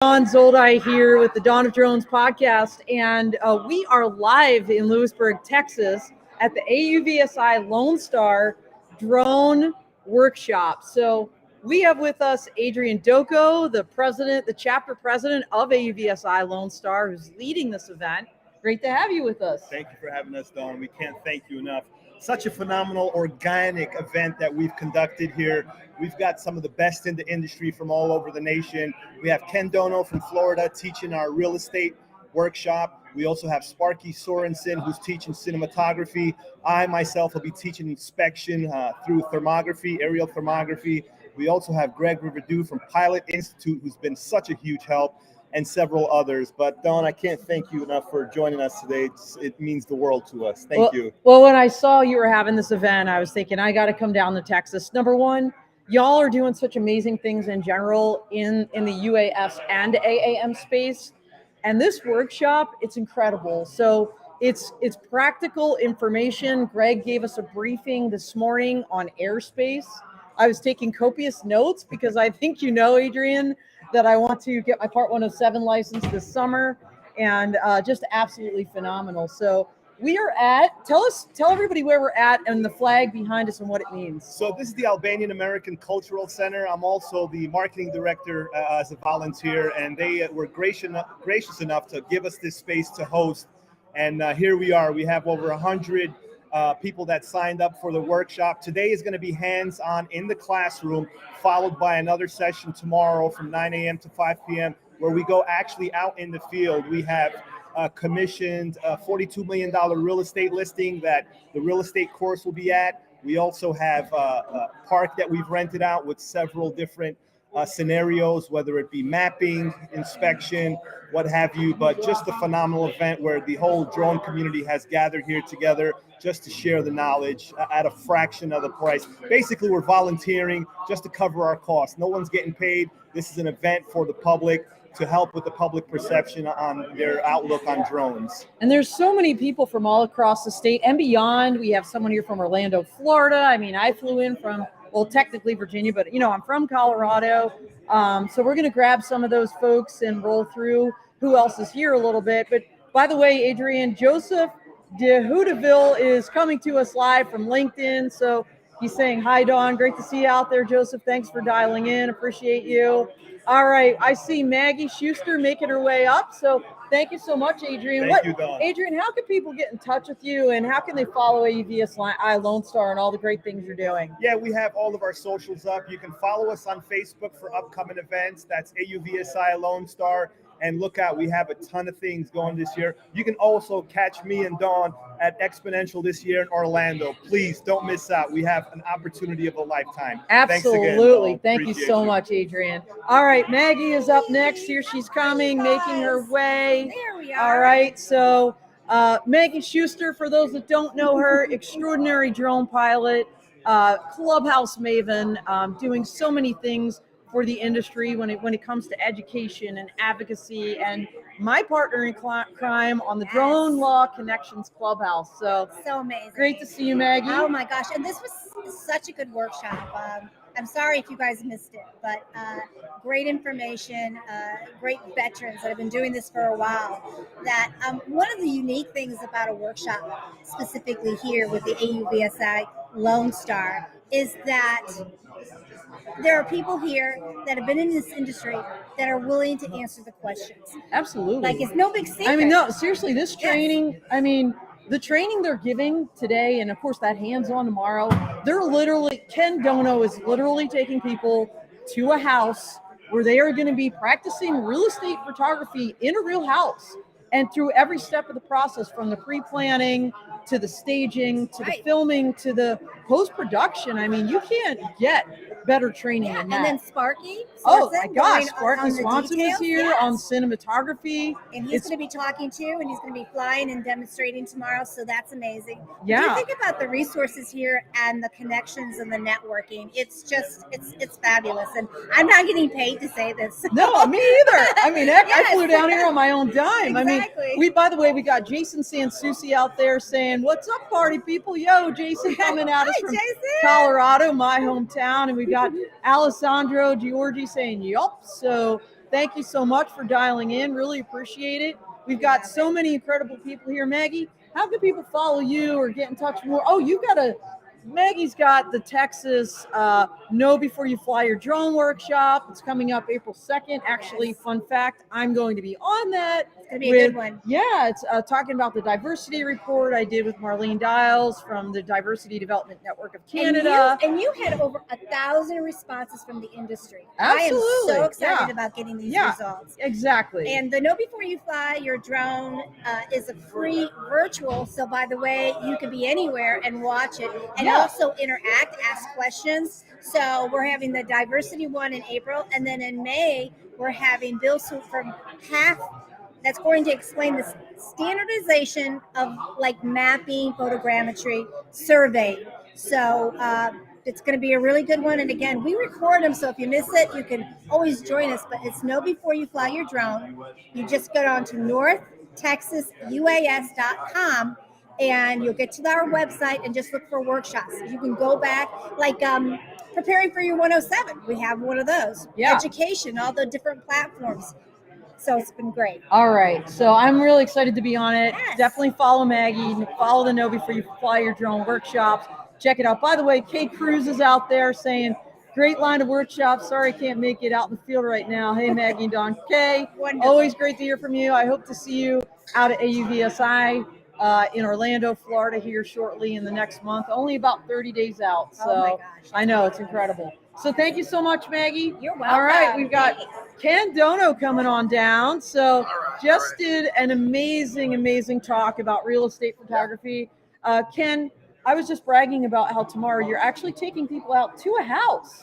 Don Zoldi here with the Dawn of Drones podcast, and we are live in Lewisburg, Texas at the AUVSI Lonestar Drone Workshop. So we have with us Adrian Doko, the chapter president of AUVSI Lonestar, who's leading this event. Great to have you with us. Thank you for having us, Dawn. We can't thank you enough. Such a phenomenal organic event that we've conducted here. We've got some of the best in the industry from all over the nation. We have Ken Dono from Florida teaching our real estate workshop. We also have Sparkysen, who's teaching cinematography. I myself will be teaching inspection through thermography, aerial thermography. We also have Greg Riverdue from Pilot Institute, who's been such a huge help, and several others. But Dawn, I can't thank you enough for joining us today. It means the world to us. Thank you. Well, when I saw you were having this event, I was thinking, I got to come down to Texas. Number one, y'all are doing such amazing things in general in the UAS and AAM space. And this workshop, it's incredible. So it's practical information. Greg gave us a briefing this morning on airspace. I was taking copious notes because I think you know, Adrian, that I want to get my Part 107 license this summer, and just absolutely phenomenal. So we are tell everybody where we're at and the flag behind us and what it means. So this is the Albanian American Cultural Center. I'm also the marketing director as a volunteer, and they were gracious enough to give us this space to host. And here we are. We have over 100 people that signed up for the workshop. Today is going to be hands-on in the classroom, followed by another session tomorrow from 9 a.m. to 5 p.m. where we go actually out in the field. We have commissioned a $42 million real estate listing that the real estate course will be at. We also have a park that we've rented out with several different scenarios, whether it be mapping, inspection, what have you, but just a phenomenal event where the whole drone community has gathered here together just to share the knowledge at a fraction of the price. Basically, we're volunteering just to cover our costs. No one's getting paid. This is an event for the public to help with the public perception on their outlook on drones. And there's so many people from all across the state and beyond. We have someone here from Orlando, Florida. I mean, I flew in from, well, technically Virginia, but I'm from Colorado. So we're going to grab some of those folks and roll through who else is here a little bit. But by the way, Adrian, Joseph de Houdeville is coming to us live from LinkedIn. So he's saying, hi, Dawn. Great to see you out there, Joseph. Thanks for dialing in. Appreciate you. All right. I see Maggie Shuster making her way up. So thank you so much, Adrian. Thank you, Dawn. Adrian, how can people get in touch with you, and how can they follow AUVSI Lonestar and all the great things you're doing? Yeah, we have all of our socials up. You can follow us on Facebook for upcoming events. That's AUVSI Lonestar. And look out, we have a ton of things going this year. You can also catch me and Dawn at Exponential this year in Orlando. Please don't miss out. We have an opportunity of a lifetime. Absolutely. Thank you so much, Adrian. All right, Maggie is up next. Here she's coming, making her way. There we are. All right, so Maggie Shuster, for those that don't know her, extraordinary drone pilot, clubhouse maven, doing so many things for the industry when it comes to education and advocacy, and my partner in crime on the Drone Law Connections Clubhouse. So amazing. Great to see you, Maggie. Oh my gosh. And this was such a good workshop. I'm sorry if you guys missed it, but great information, great veterans that have been doing this for a while. That one of the unique things about a workshop, specifically here with the AUVSI Lonestar, is that there are people here that have been in this industry that are willing to answer the questions. Absolutely. Like, it's no big secret. I mean, no, seriously, this training, yes. I mean, the training they're giving today, and of course that hands-on tomorrow, Ken Dono is literally taking people to a house where they are going to be practicing real estate photography in a real house. And through every step of the process, from the pre-planning to the staging, to the filming, to the post-production, I mean, you can't get better training than that. And then Sparky. Oh my gosh, Sparky Swanson is here on cinematography. And he's going to be talking to, and he's going to be flying and demonstrating tomorrow, so that's amazing. Yeah. If you think about the resources here and the connections and the networking, it's just, it's fabulous. And I'm not getting paid to say this. No, me either. I mean, heck, yes. I flew down here on my own dime. Exactly. I mean, by the way, we got Jason Sansucci out there saying, what's up, party people? Yo, Jason coming at us from Colorado, my hometown. And we got Alessandro Giorgi saying, yup. So Thank you so much for dialing in. Really appreciate it. We've got so many incredible people here. Maggie, how can people follow you or get in touch more? Oh, Maggie's got the Texas Know Before You Fly Your Drone workshop. It's coming up April 2nd. Actually, fun fact, I'm going to be on that. It's going to be a good one. Yeah, it's talking about the diversity report I did with Marlene Dials from the Diversity Development Network of Canada. And you had over 1,000 responses from the industry. Absolutely. I am so excited about getting these results. Exactly. And the Know Before You Fly Your Drone is a free virtual. So, by the way, you can be anywhere and watch it and also interact, ask questions. So, we're having the diversity one in April. And then in May, we're having Bill Swoop from HAF. That's going to explain the standardization of like mapping, photogrammetry, survey. So it's going to be a really good one. And again, we record them. So if you miss it, you can always join us. But it's Know Before You Fly Your Drone. You just go on to northtexasuas.com and you'll get to our website and just look for workshops. You can go back like preparing for your 107. We have one of those. Yeah. Education, all the different platforms. So it's been great. All right. So I'm really excited to be on it. Yes. Definitely follow Maggie. Follow the Know Before You Fly Your Drone workshops. Check it out. By the way, Kate Cruz is out there saying, great line of workshops. Sorry I can't make it out in the field right now. Hey, Maggie and Don. Kay, always great to hear from you. I hope to see you out at AUVSI in Orlando, Florida here shortly in the next month. Only about 30 days out. So oh my gosh. I know, it's incredible. So thank you so much, Maggie. You're welcome. All right, we've got Ken Dono coming on down. So just did an amazing talk about real estate photography. Ken, I was just bragging about how tomorrow you're actually taking people out to a house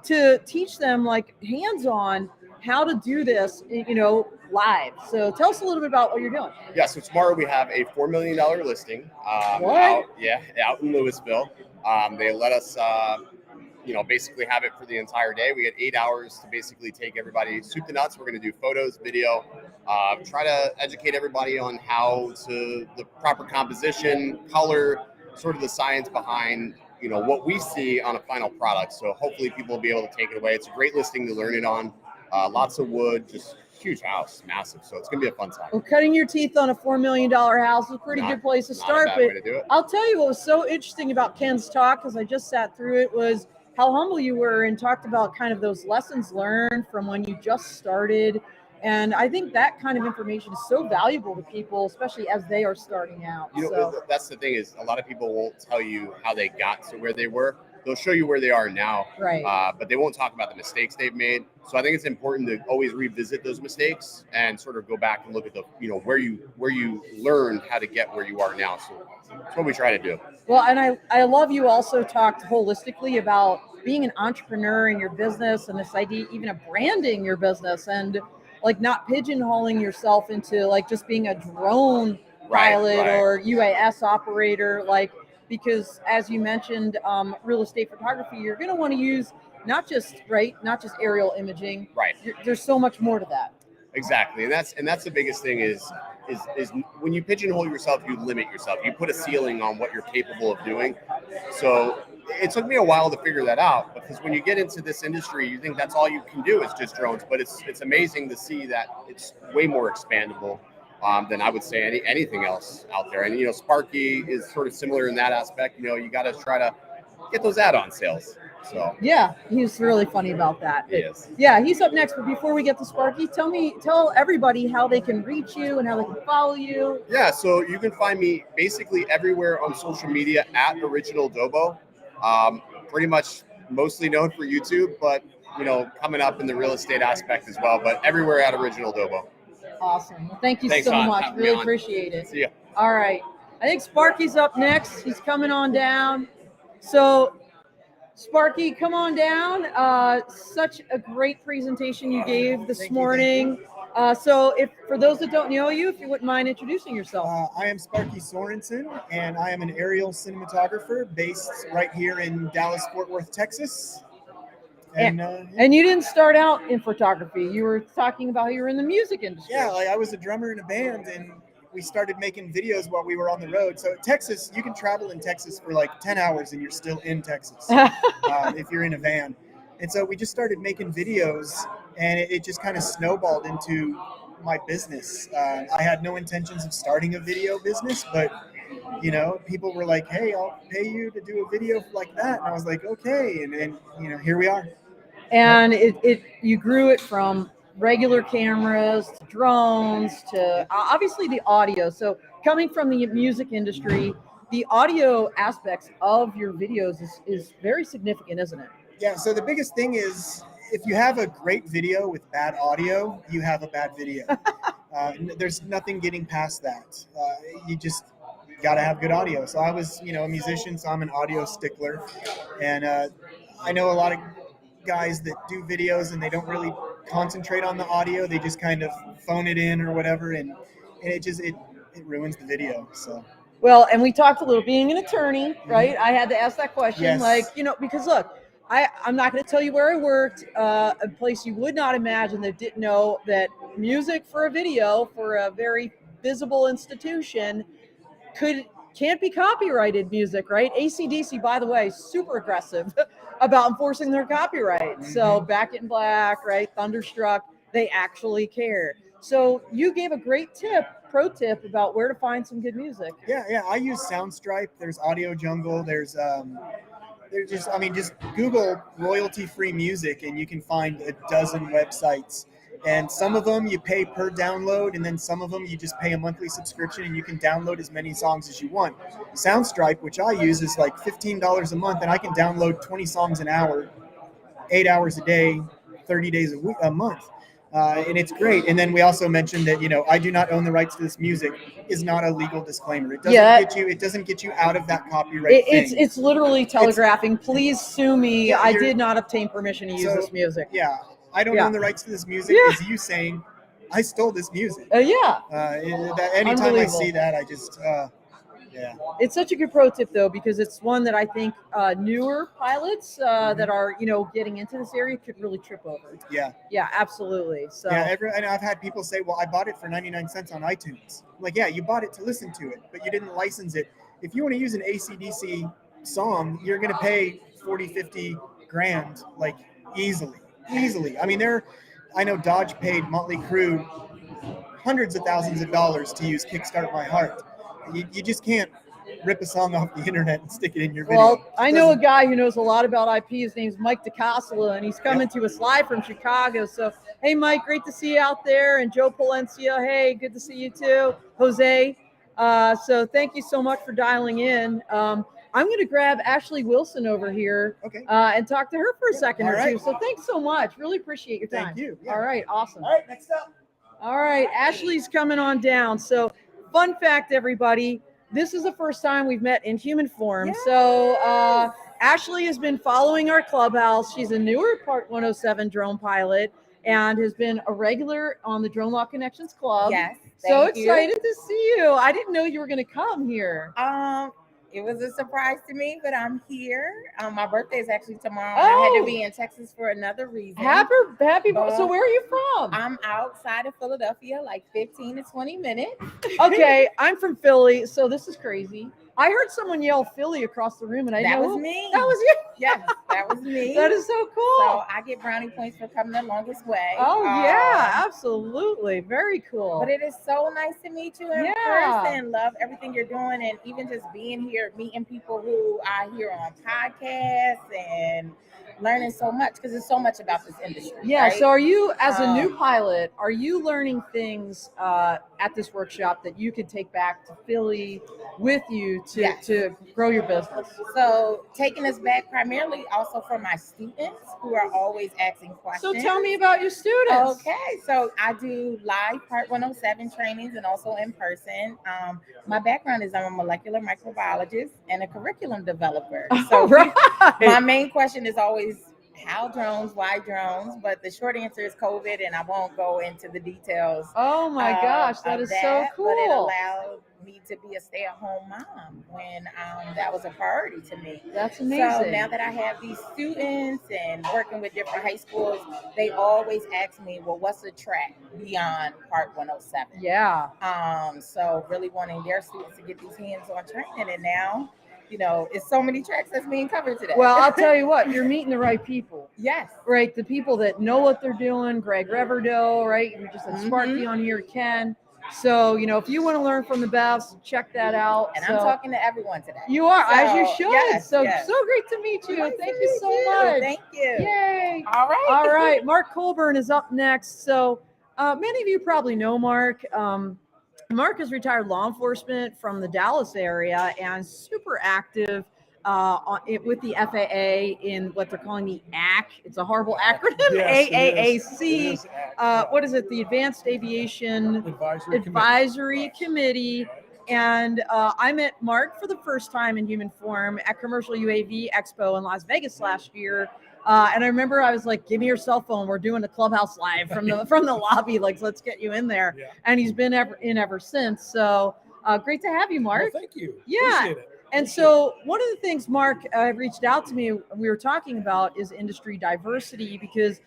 to teach them like hands-on how to do this, live. So tell us a little bit about what you're doing. Yeah, so tomorrow we have a $4 million listing out in Lewisburg. They let us basically have it for the entire day. We get 8 hours to basically take everybody soup to nuts. We're going to do photos, video, try to educate everybody on the proper composition, color, sort of the science behind, what we see on a final product. So hopefully people will be able to take it away. It's a great listing to learn it on. Lots of wood, just huge house, massive. So it's going to be a fun time. Well, cutting your teeth on a $4 million house is a pretty good place to start. Not a bad way to do it. I'll tell you what was so interesting about Ken's talk, because I just sat through it, was how humble you were and talked about kind of those lessons learned from when you just started. And I think that kind of information is so valuable to people, especially as they are starting out. That's the thing is a lot of people won't tell you how they got to where they were. They'll show you where they are now, right? But they won't talk about the mistakes they've made. So I think it's important to always revisit those mistakes and sort of go back and look at where you learned how to get where you are now. So that's what we try to do. Well, and I love you also talked holistically about being an entrepreneur in your business and this idea even of branding your business and like not pigeonholing yourself into like just being a drone pilot or UAS operator, because as you mentioned, real estate photography, you're going to want to use not just aerial imaging. Right. There's so much more to that. Exactly. And that's the biggest thing is when you pigeonhole yourself, you limit yourself. You put a ceiling on what you're capable of doing. So it took me a while to figure that out, because when you get into this industry, you think that's all you can do is just drones, but it's amazing to see that it's way more expandable than I would say anything else out there. And, Sparky is sort of similar in that aspect. You got to try to get those add-on sales. So yeah, he's really funny about that. He is. Yeah, he's up next. But before we get to Sparky, tell everybody how they can reach you and how they can follow you. Yeah, so you can find me basically everywhere on social media at Original Dobo. Pretty much mostly known for YouTube, but coming up in the real estate aspect as well. But everywhere at Original Dobo. Awesome. Well, thank you Thanks, so Hon. much. Really appreciate it. See ya. All right. I think Sparky's up next. He's coming on down. So, Sparky, come on down. Such a great presentation you gave this morning. So, for those that don't know you, if you wouldn't mind introducing yourself. I am Sparky Sorensen, and I am an aerial cinematographer based right here in Dallas-Fort Worth, Texas. And you didn't start out in photography. You were talking about you were in the music industry. Yeah, I was a drummer in a band, and we started making videos while we were on the road. So Texas, you can travel in Texas for like 10 hours and you're still in Texas if you're in a van. And so we just started making videos and it just kind of snowballed into my business. I had no intentions of starting a video business, but people were like, "Hey, I'll pay you to do a video like that," and I was like, "Okay," and here we are. And you grew it from regular cameras to drones to obviously the audio. So coming from the music industry, the audio aspects of your videos is very significant, isn't it? Yeah. So the biggest thing is, if you have a great video with bad audio, you have a bad video. There's nothing getting past that. You just got to have good audio. So I was, a musician, so I'm an audio stickler, and I know a lot of guys that do videos and they don't really concentrate on the audio. They just kind of phone it in or whatever, and it ruins the video. So. Well, and we talked a little, being an attorney, right? I had to ask that question, Yes. because look, I'm not going to tell you where I worked, a place you would not imagine that didn't know that music for a video for a very visible institution can't be copyrighted music, right? AC/DC, by the way, super aggressive about enforcing their copyright. So Back in Black, right? Thunderstruck, they actually care. So you gave a great pro tip about where to find some good music. Yeah. I use Soundstripe. There's Audio Jungle. There's just Google royalty-free music and you can find a dozen websites. And some of them you pay per download, and then some of them you just pay a monthly subscription and you can download as many songs as you want. Soundstripe, which I use, is like $15 a month, and I can download 20 songs an hour, 8 hours a day, 30 days a month. And it's great. And then we also mentioned that, I do not own the rights to this music is not a legal disclaimer. It doesn't get you out of that copyright thing. It's literally telegraphing. Please sue me. Yeah, I did not obtain permission to use this music. Yeah. I don't own the rights to this music. Is you saying I stole this music. Anytime I see that, I just, yeah. It's such a good pro tip, though, because it's one that I think newer pilots that are, getting into this area could really trip over. Yeah. Yeah, absolutely. So and I've had people say, well, I bought it for 99 cents on iTunes. I'm like, yeah, you bought it to listen to it, but you didn't license it. If you want to use an AC/DC song, you're going to pay 40, 50 grand, like easily. I mean, I know Dodge paid Motley Crue hundreds of thousands of dollars to use Kickstart My Heart. You just can't rip a song off the internet and stick it in your video. Well, I know a guy who knows a lot about IP. His name's Mike DeCassola, and he's coming to us live from Chicago. So, hey, Mike, great to see you out there. And Joe Palencia, hey, good to see you too. Jose. So thank you so much for dialing in. I'm going to grab Ashley Wilson over here and talk to her for a second or two. So thanks so much. Really appreciate your time. Thank you. Yeah. All right. Awesome. All right. Next up. All right. Ashley's coming on down. So fun fact, everybody, this is the first time we've met in human form. Yes. So Ashley has been following our clubhouse. She's a newer Part 107 drone pilot and has been a regular on the Drone Law Connections Club. Yes. So excited to see you. I didn't know you were going to come here. It was a surprise to me, but I'm here. My birthday is actually tomorrow. And I had to be in Texas for another reason. Happy. So where are you from? I'm outside of Philadelphia, like 15 to 20 minutes. Okay, I'm from Philly, so this is crazy. I heard someone yell Philly across the room, and that was me. That was you. Yes, that was me. That is so cool. So I get brownie points for coming the longest way. Oh yeah, absolutely, very cool. But it is so nice to meet you in person. Love everything you're doing, and even just being here, meeting people who I hear on podcasts and learning so much because there's so much about this industry. Yeah. Right? So are you, as a new pilot, are you learning things at this workshop that you could take back to Philly with you to grow your business? So taking us back primarily also for my students who are always asking questions. So tell me about your students. Okay. So I do live Part 107 trainings and also in person. My background is I'm a molecular microbiologist and a curriculum developer. So my main question is always how drones, why drones? But the short answer is COVID, and I won't go into the details. Oh my gosh, that is so cool. But it allowed me to be a stay-at-home mom when that was a priority to me. That's amazing. So now that I have these students and working with different high schools, they always ask me, well, what's the track beyond Part 107? Yeah. So really wanting their students to get these hands-on training, and now it's so many tracks that's being covered today. Well, I'll tell you what, you're meeting the right people. Yes. Right, the people that know what they're doing. Greg Reverdo, right? You just had Sparky on here, Ken. So, if you want to learn from the best, check that out. And I'm talking to everyone today. You are, as you should. Yes, so yes. so great to meet you. Nice Thank to you meet so you. much. Thank you. Yay. All right. All right. Mark Colburn is up next. So many of you probably know Mark. Mark is retired law enforcement from the Dallas area and super active with the FAA in what they're calling the ACC. It's a horrible acronym, Yes, AAAC. What is it? The Advanced Aviation Advisory Committee. And I met Mark for the first time in human form at Commercial UAV Expo in Las Vegas last year. And I remember I was like, give me your cell phone. We're doing the Clubhouse Live from the lobby. Like, let's get you in there. Yeah. And he's been ever since. So great to have you, Mark. Well, thank you. Yeah. Appreciate it. And so one of the things Mark reached out to me, we were talking about is industry diversity, because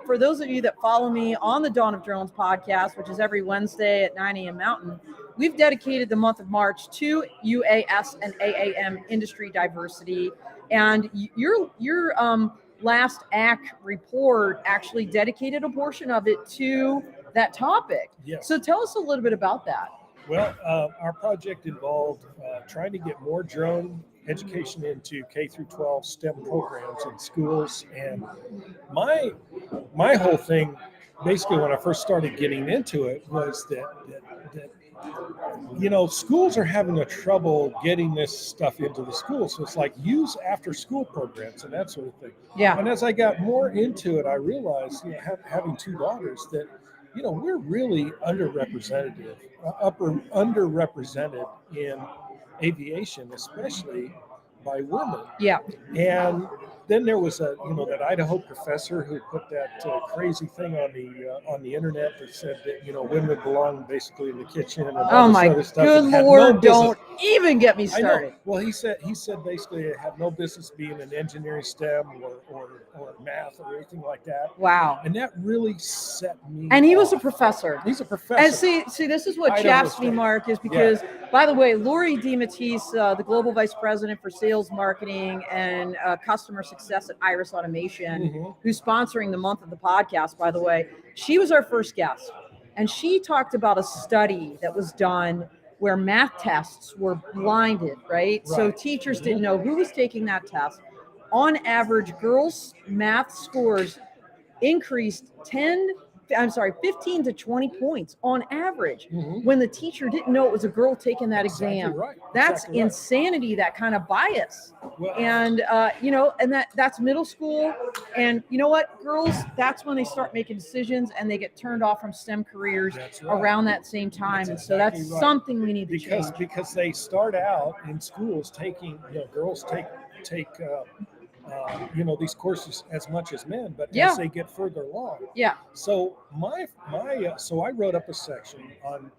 for those of you that follow me on the Dawn of Drones podcast, which is every Wednesday at 9 a.m. Mountain, we've dedicated the month of March to UAS and AAM industry diversity. And your last ACC report actually dedicated a portion of it to that topic. Yes. So tell us a little bit about that. Well, our project involved trying to get more drone education into K through 12 STEM programs in schools. And my whole thing, basically, when I first started getting into it, was that schools are having a trouble getting this stuff into the schools. So it's like use after school programs and that sort of thing. Yeah. And as I got more into it, I realized, having two daughters, that we're really underrepresented in aviation, especially by women. Yeah. And then there was that Idaho professor who put that crazy thing on the internet that said that women belong basically in the kitchen and all this other stuff. Good Lord, don't even get me started. I know. Well, he said basically it had no business being an engineering STEM or math or anything like that. Wow. And that really set me And he was a off. professor. He's a professor. And see, this is what Idaho chaps me, State. Mark, is because, by the way, Lori DeMatteis, the Global Vice President for Sales, Marketing, and Customer Success at Iris Automation, who's sponsoring the month of the podcast, by the way, she was our first guest. And she talked about a study that was done where math tests were blinded, right? So teachers didn't know who was taking that test. On average, girls' math scores increased 15 to 20 points on average when the teacher didn't know it was a girl taking that exam. Right. That's Exactly right. insanity, that kind of bias. Well, And, and that's middle school. And you know what, girls, that's when they start making decisions and they get turned off from STEM careers around that same time. And so that's something we need to change. Because they start out in schools taking, girls take these courses as much as men, but as they get further along. Yeah. So so I wrote up a section on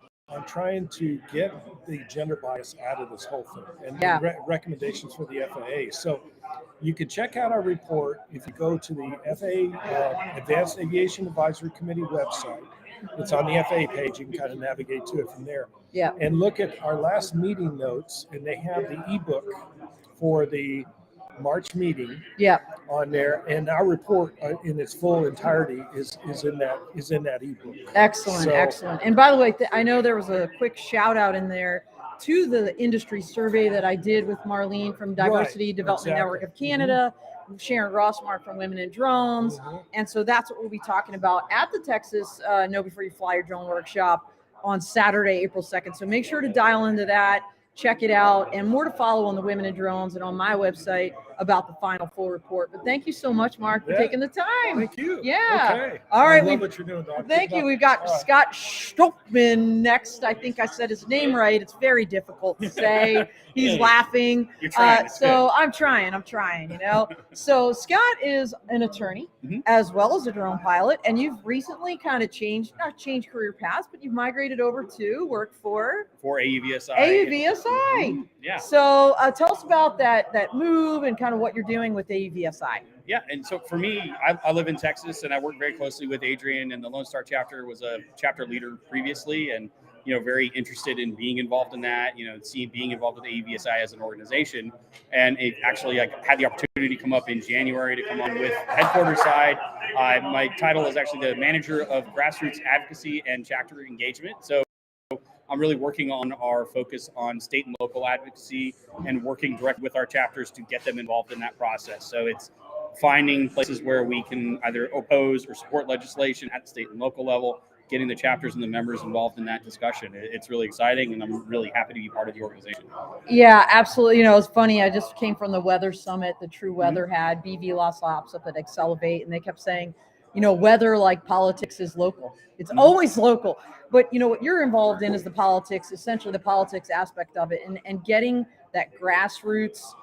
trying to get the gender bias out of this whole thing and recommendations for the FAA. So you can check out our report if you go to the FAA Advanced Aviation Advisory Committee website. It's on the FAA page. You can kind of navigate to it from there. Yeah. And look at our last meeting notes, and they have the ebook for the March meeting on there, and our report in its full entirety is in that ebook. Excellent. And by the way, I know there was a quick shout out in there to the industry survey that I did with Marlene from Diversity Development Network of Canada, Sharon Rossmark from Women in Drones, and so that's what we'll be talking about at the Texas Know Before You Fly Your Drone workshop on Saturday, April 2nd. So make sure to dial into that. Check it out, and more to follow on the Women in Drones and on my website about the final full report. But thank you so much, Mark, for taking the time. Thank you. Yeah. Okay. All right. I love what you're doing, Doc. Thank you. We've got Scott Stockman next. I think I said his name right. It's very difficult to say. He's laughing. You're trying. So I'm trying, So Scott is an attorney as well as a drone pilot, and you've recently kind of not changed career paths, but you've migrated over to work for AUVSI. AUVSI. Yeah. So tell us about that move and kind of what you're doing with AUVSI. Yeah, and so for me, I live in Texas, and I work very closely with Adrian, and the Lonestar chapter was a chapter leader previously, and very interested in being involved in that, being involved with AUVSI as an organization. And it actually, I had the opportunity to come up in January to come on with the headquarters side. My title is actually the manager of grassroots advocacy and chapter engagement. So I'm really working on our focus on state and local advocacy and working directly with our chapters to get them involved in that process. So it's finding places where we can either oppose or support legislation at the state and local level, getting the chapters and the members involved in that discussion. It's really exciting, and I'm really happy to be part of the organization. Yeah, absolutely. It's funny. I just came from the Weather Summit the True Weather had, BV Los Ops up at Accelerate, and they kept saying, weather, like politics, is local. It's always local. But what you're involved in is the politics, essentially the politics aspect of it, and getting that grassroots,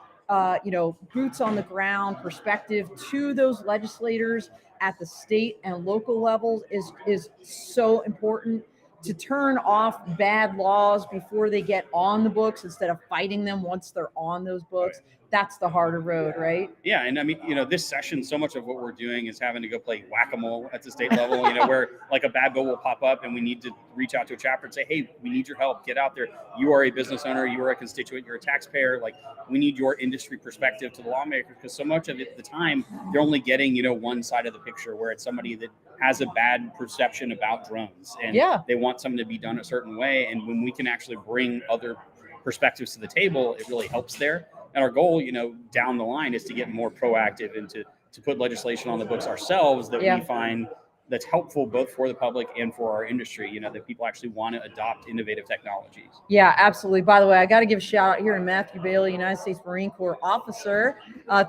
boots on the ground perspective to those legislators at the state and local levels is so important, to turn off bad laws before they get on the books instead of fighting them once they're on those books. Right. That's the harder road, right? Yeah, and I mean, this session, so much of what we're doing is having to go play whack-a-mole at the state level, where like a bad bill will pop up and we need to reach out to a chapter and say, hey, we need your help, get out there. You are a business owner, you are a constituent, you're a taxpayer. Like, we need your industry perspective to the lawmakers, because so much of it, at the time, they're only getting, one side of the picture, where it's somebody that has a bad perception about drones and they want something to be done a certain way. And when we can actually bring other perspectives to the table, it really helps there. And our goal, down the line, is to get more proactive and to put legislation on the books ourselves that we find that's helpful both for the public and for our industry, that people actually want to adopt innovative technologies. Yeah, absolutely. By the way, I got to give a shout out here to Matthew Bailey, United States Marine Corps officer.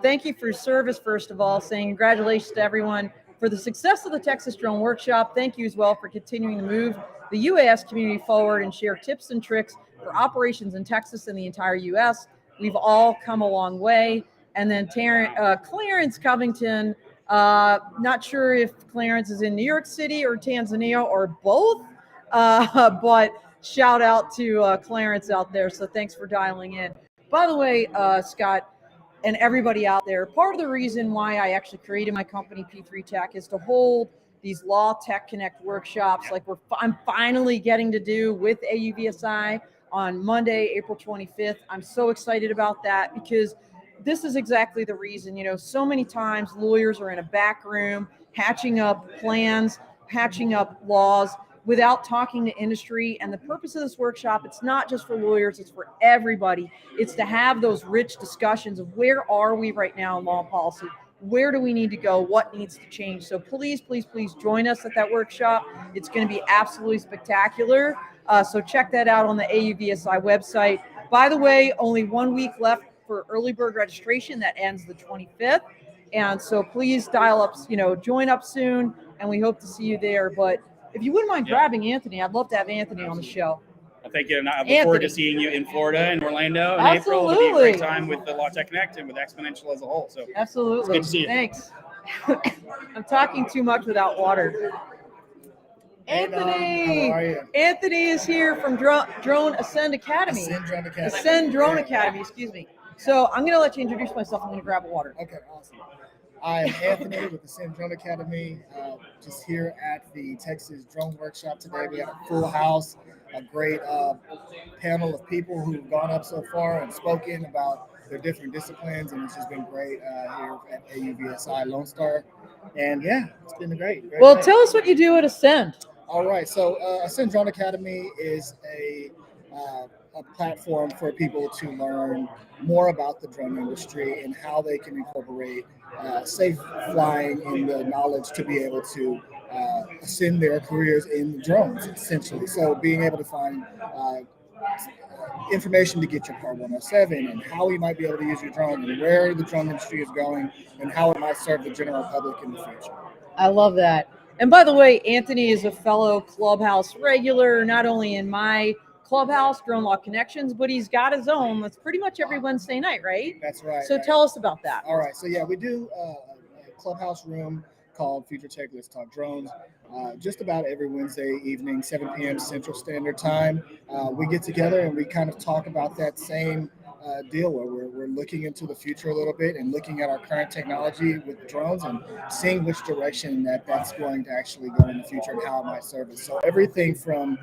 Thank you for your service, first of all, saying congratulations to everyone for the success of the Texas Drone Workshop. Thank you as well for continuing to move the UAS community forward and share tips and tricks for operations in Texas and the entire U.S. We've all come a long way. And then Clarence Covington, not sure if Clarence is in New York City or Tanzania or both, but shout out to Clarence out there. So thanks for dialing in. By the way, Scott, and everybody out there, part of the reason why I actually created my company, P3 Tech, is to hold these Law Tech Connect workshops like I'm finally getting to do with AUVSI on Monday, April 25th. I'm so excited about that, because this is exactly the reason. So many times lawyers are in a back room hatching up plans, hatching up laws without talking to industry. And the purpose of this workshop, it's not just for lawyers, it's for everybody. It's to have those rich discussions of where are we right now in law and policy? Where do we need to go? What needs to change? So please, please, please join us at that workshop. It's going to be absolutely spectacular. So check that out on the AUVSI website. By the way, only 1 week left for early bird registration. That ends the 25th. And so please dial up, join up soon, and we hope to see you there. But if you wouldn't mind grabbing Anthony, I'd love to have Anthony on the show. Well, thank you. And I look forward to seeing you in Florida and Orlando in April. It'll be a great time with the Law Tech Connect and with Exponential as a whole. So absolutely. It's good to see you. Thanks. I'm talking too much without water. Anthony, how are you? Anthony is here from Drone Ascend Academy. Ascend Drone Academy, excuse me. So I'm going to let you introduce myself. I'm going to grab a water. Okay, awesome. I'm Anthony with the Ascend Drone Academy. Just here at the Texas Drone Workshop today. We have a full house, a great panel of people who've gone up so far and spoken about their different disciplines, and it's just been great here at AUVSI Lonestar. And yeah, it's been great. Well, tell us what you do at Ascend. All right, so Ascend Drone Academy is a platform for people to learn more about the drone industry and how they can incorporate safe flying in the knowledge to be able to ascend their careers in drones, essentially. So being able to find information to get your Part 107 and how you might be able to use your drone and where the drone industry is going and how it might serve the general public in the future. I love that. And by the way, Anthony is a fellow Clubhouse regular, not only in my Clubhouse, Drone Law Connections, but he's got his own. That's pretty much every Wednesday night, right? That's right. So tell us about that. All right. So yeah, we do a Clubhouse room called Future Tech Let's Talk Drones. Just about every Wednesday evening, 7 p.m. Central Standard Time. We get together and we kind of talk about that same deal where we're looking into the future a little bit and looking at our current technology with drones and seeing which direction that's going to actually go in the future and how it might serve us. So everything from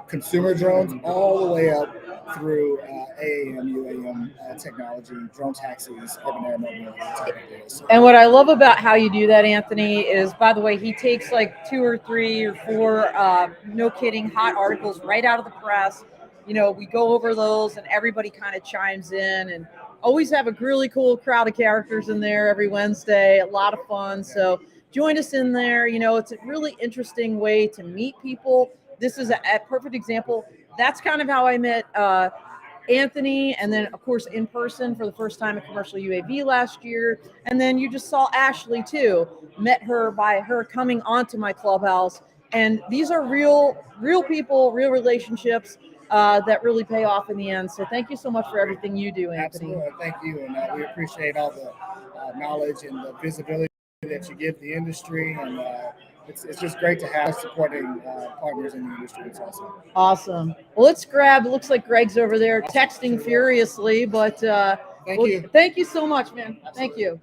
consumer drones all the way up through AAM, UAM technology, drone taxis, urban air mobility type of deals. So, and what I love about how you do that, Anthony, is, by the way, he takes like 2 or 3 or 4, no kidding, hot articles right out of the press. You know, we go over those and everybody kind of chimes in, and always have a really cool crowd of characters in there every Wednesday. A lot of fun. So join us in there. You know, it's a really interesting way to meet people. This is a perfect example. That's kind of how I met Anthony, and then of course in person for the first time at Commercial UAV last year. And then you just saw Ashley too. Met her by her coming onto my clubhouse. And these are real people, real relationships that really pay off in the end. So thank you so much for everything you do, Anthony. Absolutely, thank you, and we appreciate all the knowledge and the visibility that you give the industry, and it's just great to have supporting partners in the industry. It's awesome. Awesome. Well, let's grab. It looks like Greg's over there texting furiously, but thank you so much, man. Absolutely. Thank you.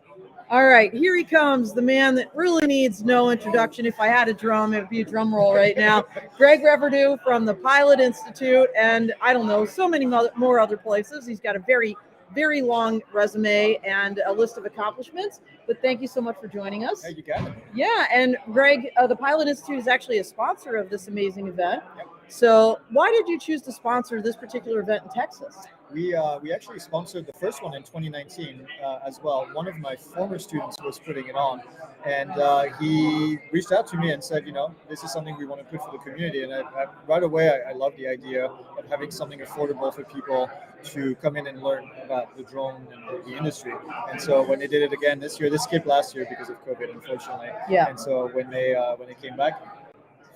All right, here he comes, the man that really needs no introduction. If I had a drum, it would be a drum roll right now. Greg Reverdew from the Pilot Institute, and I don't know, so many more other places. He's got a very, very long resume and a list of accomplishments. But thank you so much for joining us. Hey, you got it. Yeah, and Greg, the Pilot Institute is actually a sponsor of this amazing event. Yep. So why did you choose to sponsor this particular event in Texas? We actually sponsored the first one in 2019 as well. One of my former students was putting it on, and he reached out to me and said, you know, this is something we want to put for the community. And right away, I love the idea of having something affordable for people to come in and learn about the drone and the industry. And so when they did it again this year, this skipped last year because of COVID, unfortunately. Yeah. And so when they came back,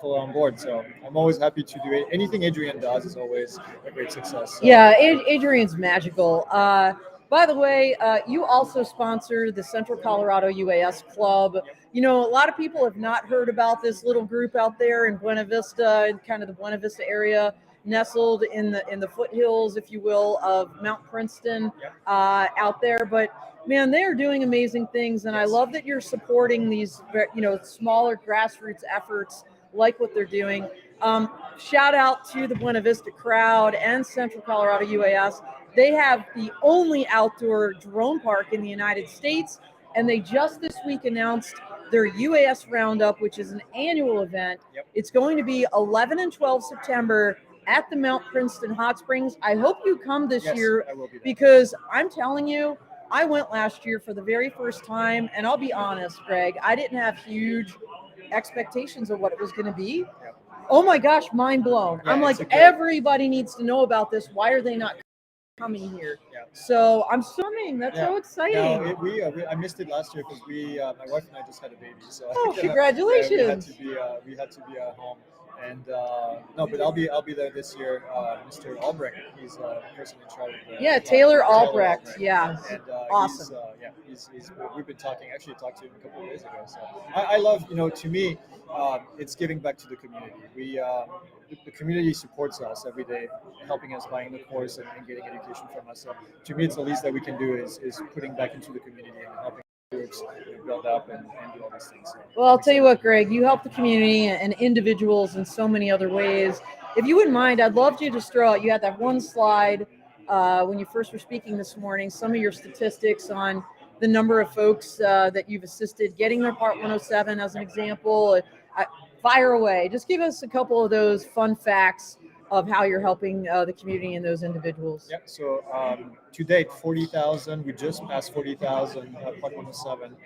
full on board. So I'm always happy to do it. Anything Adrian does is always a great success. So. Yeah, Adrian's magical. By the way, you also sponsor the Central Colorado UAS Club. You know, a lot of people have not heard about this little group out there in Buena Vista, in kind of the Buena Vista area, nestled in the foothills, if you will, of Mount Princeton out there. But man, they are doing amazing things, and I love that you're supporting these, you know, smaller grassroots efforts like what they're doing. Shout out to the Buena Vista crowd and Central Colorado UAS. They have the only outdoor drone park in the United States, and they just this week announced their UAS Roundup, which is an annual event. Yep. It's going to be 11 and 12 September at the Mount Princeton Hot Springs. I hope you come this year, I will be there. because I'm telling you, I went last year for the very first time, and I'll be honest, Greg, I didn't have huge expectations of what it was going to be. Yep. Oh my gosh, mind blown. Yeah, I'm like, everybody needs to know about this. Why are they not coming here? Yeah. So I'm swimming. That's so exciting. No, I missed it last year because my wife and I just had a baby. So congratulations. we had to be at home. And no, but I'll be there this year. Mr. Albrecht, he's the person in charge of the Taylor Albrecht. Yeah, and awesome. He's we've been talking. Actually, talked to him a couple of days ago. So I love, you know, to me, it's giving back to the community. The community supports us every day, helping us buying the course and getting education from us. So to me, it's the least that we can do is putting back into the community and helping groups build up and do all these things. So, well, I'll tell you what, Greg, you help the community and individuals in so many other ways. If you wouldn't mind, I'd love to just throw out, you had that one slide when you first were speaking this morning, some of your statistics on the number of folks that you've assisted getting their Part 107 as an example. Fire away. Just give us a couple of those fun facts of how you're helping the community and those individuals. Yeah, so to date, 40,000. We just passed 40,000 Part 107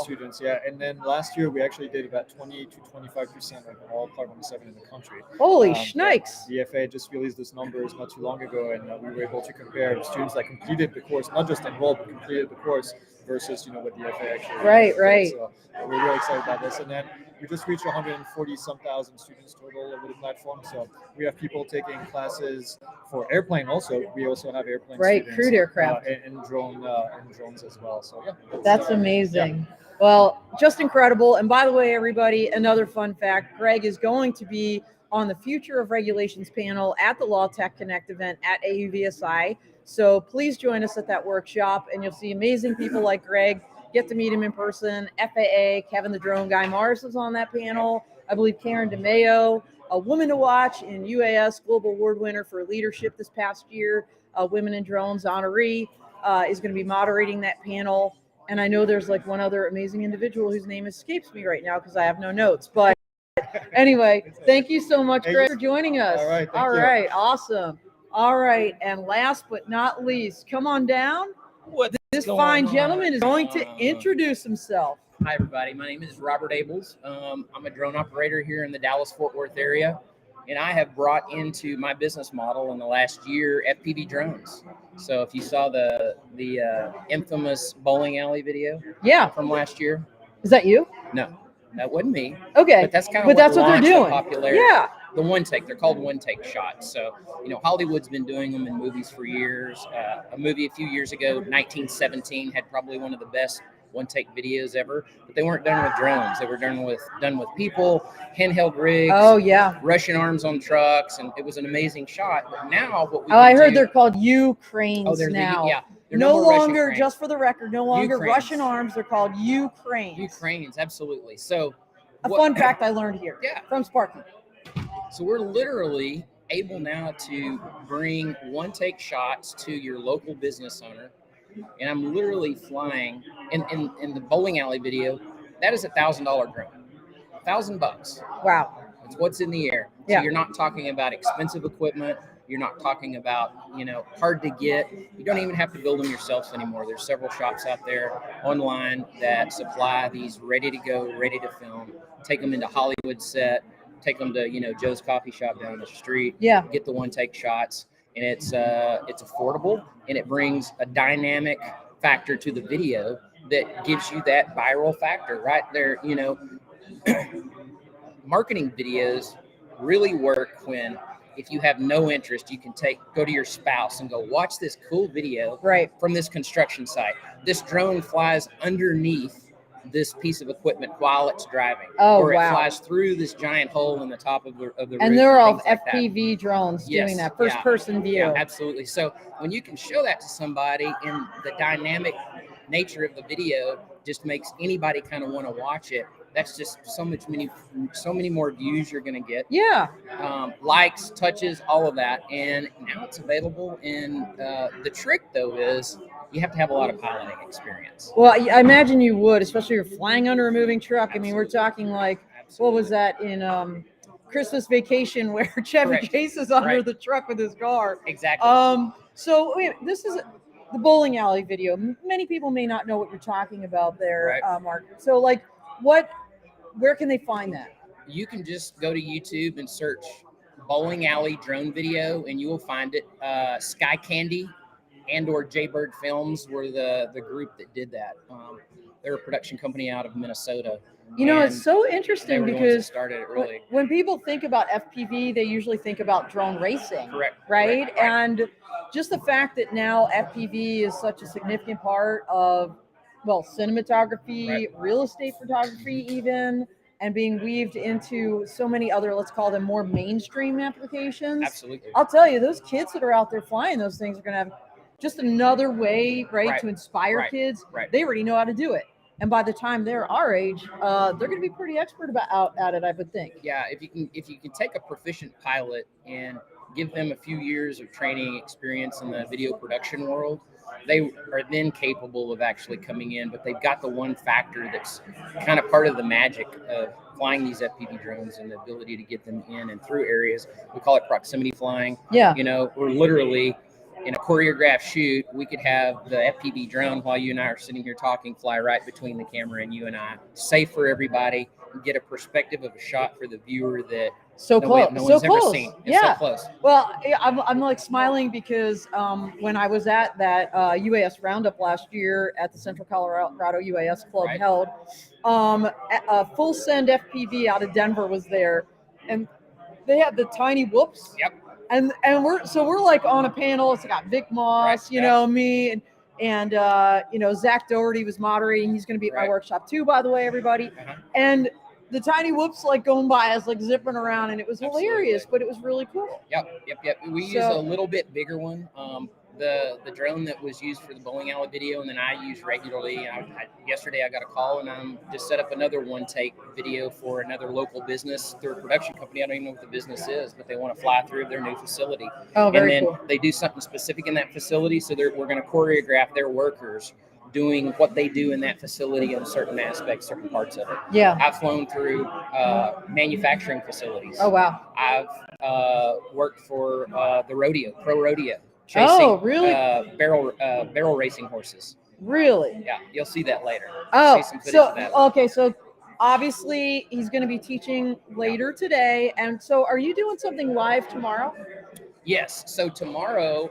students. Yeah, and then last year we actually did about 20 to 25% of all Part 107 in the country. Holy shnikes! The FAA just released those numbers not too long ago, and we were able to compare students that completed the course, not just enrolled, but completed the course versus, you know, what the FAA actually Right. So we're really excited about this. And then we just reached 140-some thousand students total over the platform. So we have people taking classes for airplane also. We also have airplane students. Crewed aircraft. And drones as well. So yeah. That's amazing. Well, just incredible. And by the way, everybody, another fun fact, Greg is going to be on the Future of Regulations panel at the Law Tech Connect event at AUVSI. So please join us at that workshop, and you'll see amazing people like Greg. Get to meet him in person. FAA, Kevin the Drone Guy Mars was on that panel. I believe Karen DeMayo, a woman to watch in UAS Global Award winner for leadership this past year, Women in Drones honoree, is going to be moderating that panel. And I know there's like one other amazing individual whose name escapes me right now because I have no notes. But anyway, thank you so much, Greg, for joining us. All right. All right. Awesome. All right. And last but not least, come on down. This fine gentleman is going to introduce himself. Hi, everybody. My name is Robert Abels. I'm a drone operator here in the Dallas-Fort Worth area, and I have brought into my business model in the last year FPV drones. So if you saw the infamous bowling alley video from last year. Is that you? No, that wasn't me. Okay. But that's kind of what they're launched the doing. popularity. Yeah. The one take, they're called one take shots. So, Hollywood's been doing them in movies for years. A movie a few years ago, 1917, had probably one of the best one take videos ever, but they weren't done with drones. They were done with people, handheld rigs. Oh yeah. Russian arms on trucks, and it was an amazing shot. But now what we I heard they're called Ukraines now. They're no longer, just for the record, no longer Ukraines. Russian arms. They're called Ukraines. Ukraines, absolutely. So a fun fact I learned here from Sparky. So we're literally able now to bring one take shots to your local business owner. And I'm literally flying in the bowling alley video. That is $1,000 drone, $1,000. Wow. It's what's in the air. So you're not talking about expensive equipment. You're not talking about, hard to get. You don't even have to build them yourselves anymore. There's several shops out there online that supply these ready to go, ready to film. Take them into Hollywood set. Take them to, Joe's Coffee Shop down the street. Yeah. Get the one take shots. And it's affordable, and it brings a dynamic factor to the video that gives you that viral factor right there. Marketing videos really work when, if you have no interest, you can go to your spouse and go, watch this cool video from this construction site. This drone flies underneath this piece of equipment while it's driving, or it flies through this giant hole in the top of the roof. And they're all FPV drones doing that first person view. Yeah, absolutely. So when you can show that to somebody, in the dynamic nature of the video just makes anybody kind of want to watch it. That's just so many more views you're going to get. Yeah. Likes, touches, all of that. And now it's available. And the trick, though, is you have to have a lot of piloting experience. Well, I imagine you would, especially if you're flying under a moving truck. Absolutely. I mean, we're talking like, what was that in Christmas Vacation where Chevy Chase is under the truck with his car? Exactly. So this is the bowling alley video. Many people may not know what you're talking about there, Mark. So like, where can they find that? You can just go to YouTube and search bowling alley drone video, and you will find it. Sky Candy and/or Jaybird Films were the group that did that. They're a production company out of Minnesota. It's so interesting because started it really. When people think about FPV, they usually think about drone racing. Correct. Right? And just the fact that now FPV is such a significant part of, cinematography, real estate photography even, and being weaved into so many other, let's call them more mainstream applications. Absolutely. I'll tell you, those kids that are out there flying those things are going to have just another way, to inspire kids. They already know how to do it. And by the time they're our age, they're going to be pretty expert at it, I would think. Yeah, if you can take a proficient pilot and give them a few years of training experience in the video production world, they are then capable of actually coming in. But they've got the one factor that's kind of part of the magic of flying these FPV drones and the ability to get them in and through areas. We call it proximity flying. Yeah. We're literally in a choreographed shoot, we could have the FPV drone while you and I are sitting here talking fly right between the camera and you and I. Safe for everybody. Get a perspective of a shot for the viewer that no one's ever seen. It's so close. Well, I'm like smiling because when I was at that UAS roundup last year at the Central Colorado UAS Club held, a full send FPV out of Denver was there, and they had the tiny whoops. Yep. And we're like on a panel. It's got Vic Moss, me, and And Zach Doherty was moderating. He's going to be at my workshop too, by the way, everybody. And the tiny whoops like going by us, like zipping around, and it was hilarious, but it was really cool. Yep. We use a little bit bigger one. The drone that was used for the bowling alley video, and then I use regularly. Yesterday I got a call, and I'm just set up another one-take video for another local business through a production company. I don't even know what the business is, but they want to fly through their new facility. Oh, very and then cool. They do something specific in that facility, so we're going to choreograph their workers doing what they do in that facility on certain aspects, certain parts of it. Yeah. I've flown through manufacturing facilities. Oh, wow. I've worked for the pro rodeo. Chasing, really? Barrel racing horses. Really? Yeah, you'll see that later. Oh, see some footage so of that. okay, so obviously he's going to be teaching later today, and so are you doing something live tomorrow? Yes. So tomorrow,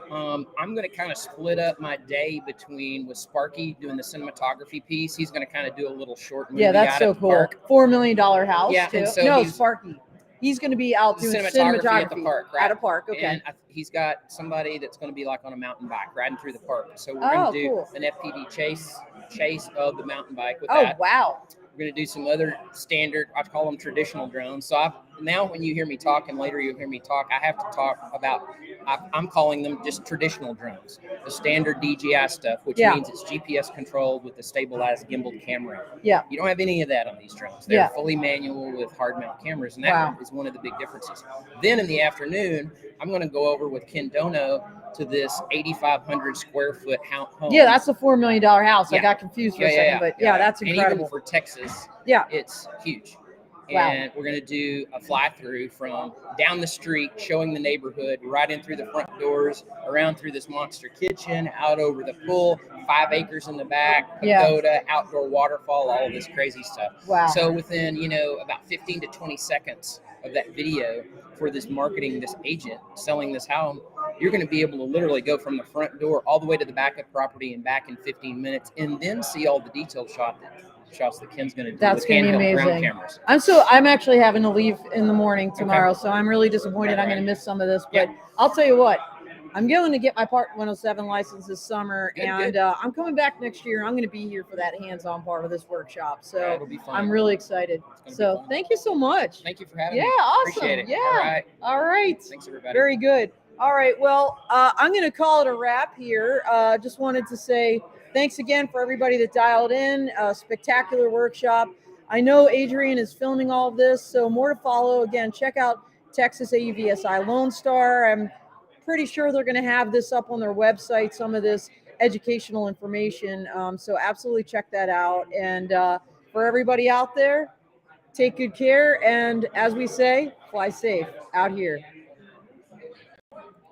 I'm going to kind of split up my day with Sparky doing the cinematography piece. He's going to kind of do a little short movie. Yeah, that's so cool. Park. $4 million house. Yeah, too. and so no, Sparky. He's going to be out doing cinematography at the park, right? At a park, okay. And he's got somebody that's going to be like on a mountain bike riding through the park. So we're going to do an FPV chase of the mountain bike with that. Oh, wow. We're going to do some other standard, I call them traditional drones. So now when you hear me talk, and later you'll hear me talk, I have to talk about, I'm calling them just traditional drones. The standard DJI stuff, which means it's GPS controlled with a stabilized gimbal camera. Yeah. You don't have any of that on these drones. They're fully manual with hard mount cameras, and that is one of the big differences. Then in the afternoon, I'm going to go over with Ken Dono to this 8,500 square foot home. Yeah, that's a $4 million house. I got confused for a second, but that's incredible. And even for Texas, it's huge. Wow. And we're going to do a fly through from down the street, showing the neighborhood, right in through the front doors, around through this monster kitchen, out over the pool, 5 acres in the back, pagoda, outdoor waterfall, all of this crazy stuff. Wow. So within, about 15 to 20 seconds of that video for this marketing, this agent selling this home, you're going to be able to literally go from the front door all the way to the back of property and back in 15 minutes, and then see all the detailed shots that Ken's going to do. That's going to be amazing. Ground cameras. I'm actually having to leave in the morning tomorrow, so I'm really disappointed. I'm going to miss some of this, but I'll tell you what, I'm going to get my Part 107 license this summer, and I'm coming back next year. I'm going to be here for that hands-on part of this workshop, so it'll be fun. I'm really excited. So thank you so much. Thank you for having me. Yeah, awesome. Appreciate it. Yeah. All right. Thanks, everybody. Very good. All right. Well, I'm going to call it a wrap here. Just wanted to say thanks again for everybody that dialed in. Spectacular workshop. I know Adrian is filming all of this, so more to follow. Again, check out Texas AUVSI Lonestar. I'm pretty sure they're going to have this up on their website, some of this educational information. So absolutely check that out. And for everybody out there, take good care. And as we say, fly safe out here.